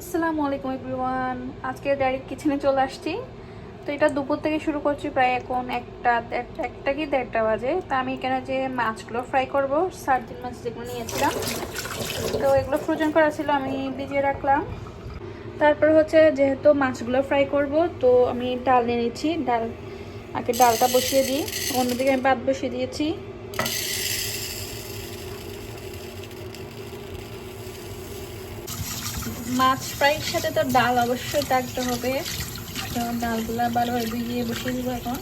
আসসালামু আলাইকুম এভরিওয়ান। আজকে ডাইরেক্ট কিচেনে চলে আসছি। তো এটা দুপুর থেকে শুরু করছি, প্রায় এখন একটা কি দেড়টা বাজে। তা আমি এখানে যে মাছগুলো ফ্রাই করব, সার্দিন মাছ যেগুলো নিয়েছিলাম, তো এগুলো ফ্রোজেন করা ছিল, আমি ভিজিয়ে রাখলাম। তারপর হচ্ছে যেহেতু মাছগুলো ফ্রাই করব, তো আমি ডাল নিয়ে নিচ্ছি। আগে ডালটা বসিয়ে দিই, অন্যদিকে আমি ভাত বসিয়ে দিয়েছি। মাছ ফ্রাইয়ের সাথে তো ডাল অবশ্যই থাকতে হবে, তো ডালগুলা ভালোভাবে ভিজিয়ে বসিয়ে দিব। এখন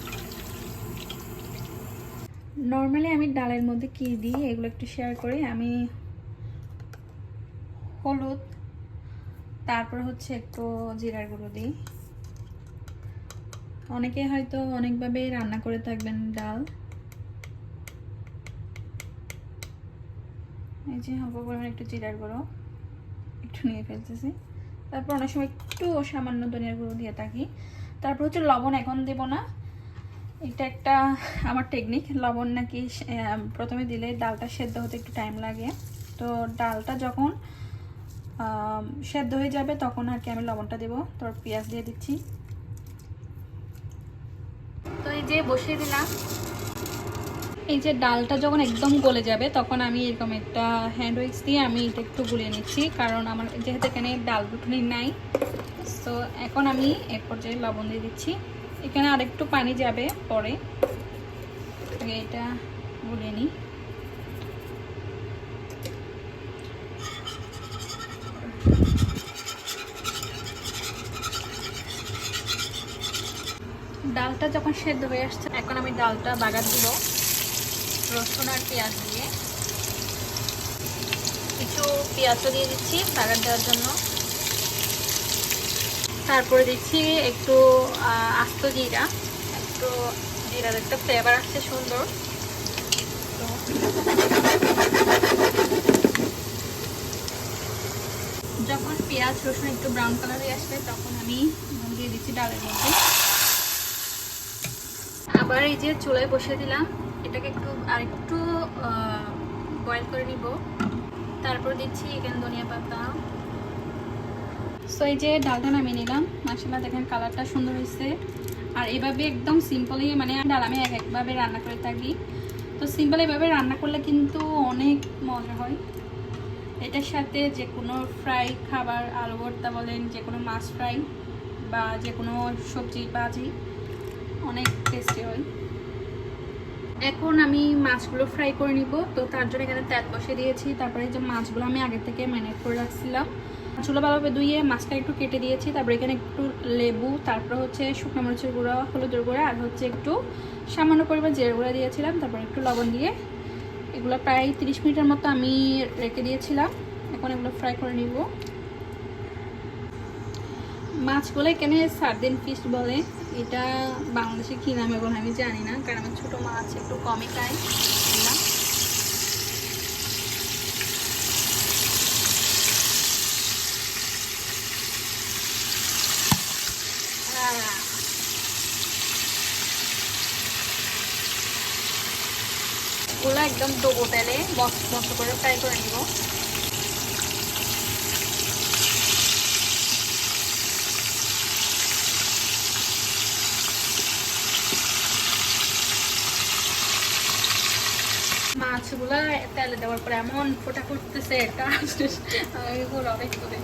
নর্মালি আমি ডালের মধ্যে কি দিই এগুলো একটু শেয়ার করি। আমি হলুদ, তারপর হচ্ছে একটু জিরার গুঁড়ো দিই। অনেকে হয়তো অনেকভাবে রান্না করে থাকবেন ডাল। এই যে হালকা পরিমাণে একটু জিরার গুঁড়ো একটু নিয়ে ফেলতেছি। তারপর অনেক সময় একটু সামান্য ধনিয়ার গুঁড়ো দিয়ে থাকি। তারপর হচ্ছে লবণ এখন দেব না, এটা একটা আমার টেকনিক। লবণ নাকি প্রথমে দিলে ডালটা সেদ্ধ হতে একটু টাইম লাগে। তো ডালটা যখন সেদ্ধ হয়ে যাবে তখন আর কি আমি লবণটা দেবো। তোর পেঁয়াজ দিয়ে দিচ্ছি। তো এই যে বসিয়ে দিলাম। এই যে ডালটা যখন একদম গলে যাবে তখন আমি এরকম একটা হ্যান্ড উইক্স দিয়ে আমি এটা একটু গুলিয়ে নিচ্ছি, কারণ আমার যেহেতু এখানে ডাল ঘুটনি নাই। তো এখন আমি এ পর্যায়ে লবণ দিয়ে দিচ্ছি। এখানে আরেকটু পানি যাবে পরে, আগে এটা গুলিয়ে নিই। ডালটা যখন সেদ্ধ হয়ে আসছে এখন আমি ডালটা বাগার দিব রসুন আর পেঁয়াজ দিয়ে। কিছু পেঁয়াজও দিয়ে দিচ্ছি বাগার দেওয়ার জন্য। তারপরে দিচ্ছি একটু আস্ত জিরা, একটু জিরার একটা ফ্লেভার আসছে সুন্দর। তো যখন পেঁয়াজ রসুন একটু ব্রাউন কালার হয়ে আসবে তখন আমি দিয়ে দিচ্ছি ডালের মধ্যে। আবার এই যে চুলায় বসিয়ে দিলাম, এটাকে আরেকটু বয়েল করে নিব। তারপর দিচ্ছি এখানে ধনিয়া পাতা। সো এই যে ডালটা নামিয়ে নিলাম। মাশাআল্লাহ দেখেন কালারটা সুন্দর হয়েছে। আর এভাবে একদম সিম্পলি, মানে ডাল আমি একভাবে রান্না করে থাকি। তো সিম্পল এভাবে রান্না করলে কিন্তু অনেক মজা হয়। এটার সাথে যে কোনো ফ্রাই খাবার, আলু ভর্তা বলেন, যে কোনো মাছ ফ্রাই বা যে কোনো সবজি ভাজি, অনেক টেস্টি হয়। এখন আমি মাছগুলো ফ্রাই করে নিব। তো তার জন্য এখানে তেল বসিয়ে দিয়েছি। তারপরে যে মাছগুলো আমি আগে থেকে ম্যারিনেট করে রাখছিলাম, মাছগুলো ভালোভাবে ধুয়ে মাছটা একটু কেটে দিয়েছি। তারপরে এখানে একটু লেবু, তারপর হচ্ছে শুকনো মরিচের গুঁড়া, হলুদের গুঁড়া, আর হচ্ছে একটু সামান্য পরিমাণ জিরার গুঁড়া দিয়েছিলাম। তারপর একটু লবণ দিয়ে এগুলো প্রায় 30 মিনিটের মতো আমি রেখে দিয়েছিলাম। এখন এগুলো ফ্রাই করে নিব। মাছগুলো এখানে সার্দিন ফিশ বলে। এটা বাংলাদেশে কি নাম এখন আমি জানি না, কারণ আমি ছোটো মাছ একটু কমই খাই। এগুলো একদম ডোবো তেলে মস্ত করে ফ্রাই করে নিব। মাছগুলা তেলে দেওয়ার পরে এমন ফোটা ফুটতেছে, এটা অনেক করে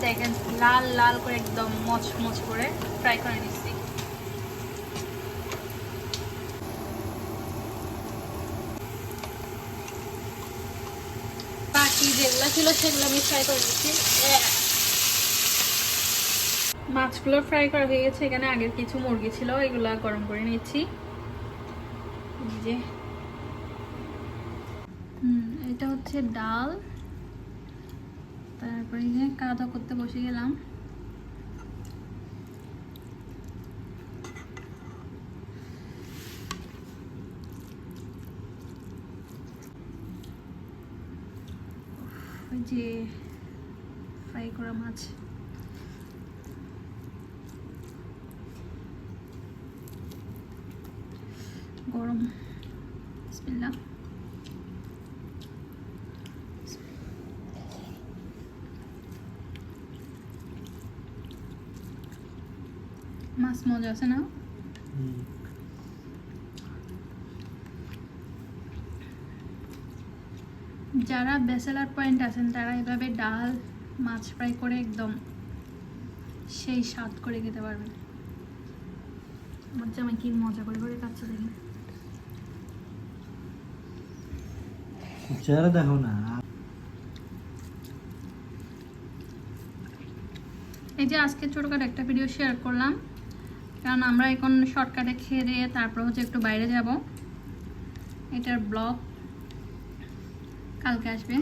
দেখেন লাল লাল করে একদম মচমচ করে ফ্রাই করে নিচ্ছি। বাকি যেগুলো ছিল সেগুলো আমি ফ্রাই করে নিচ্ছি। মাছগুলো ফ্রাই করা হয়ে গেছে। এখানে আগের কিছু মুরগি ছিল, এগুলা গরম করে নিচ্ছি। যে এটা হচ্ছে ডাল। তারপরে যে খাওয়া দাওয়া করতে বসে গেলাম। ওই যে ফ্রাই করা মাছ, গরম। বিসমিল্লাহ। মাছ মজা আছে না? যারা ব্যাচেলার পয়েন্ট আছেন তারা এভাবে ডাল মাছ ফ্রাই করে একদম সেই স্বাদ করে খেতে পারবেন। আমার জামাই কি মজা করে করে খাচ্ছে দেখি। চেহারা দেখো না। এই যে আজকে ছোটখাটো একটা ভিডিও শেয়ার করলাম, কারণ আমরা এখন শর্টকাটে খেয়ে দিয়ে তারপর হচ্ছে একটু বাইরে যাব। এটার ব্লগ কালকে আসবে।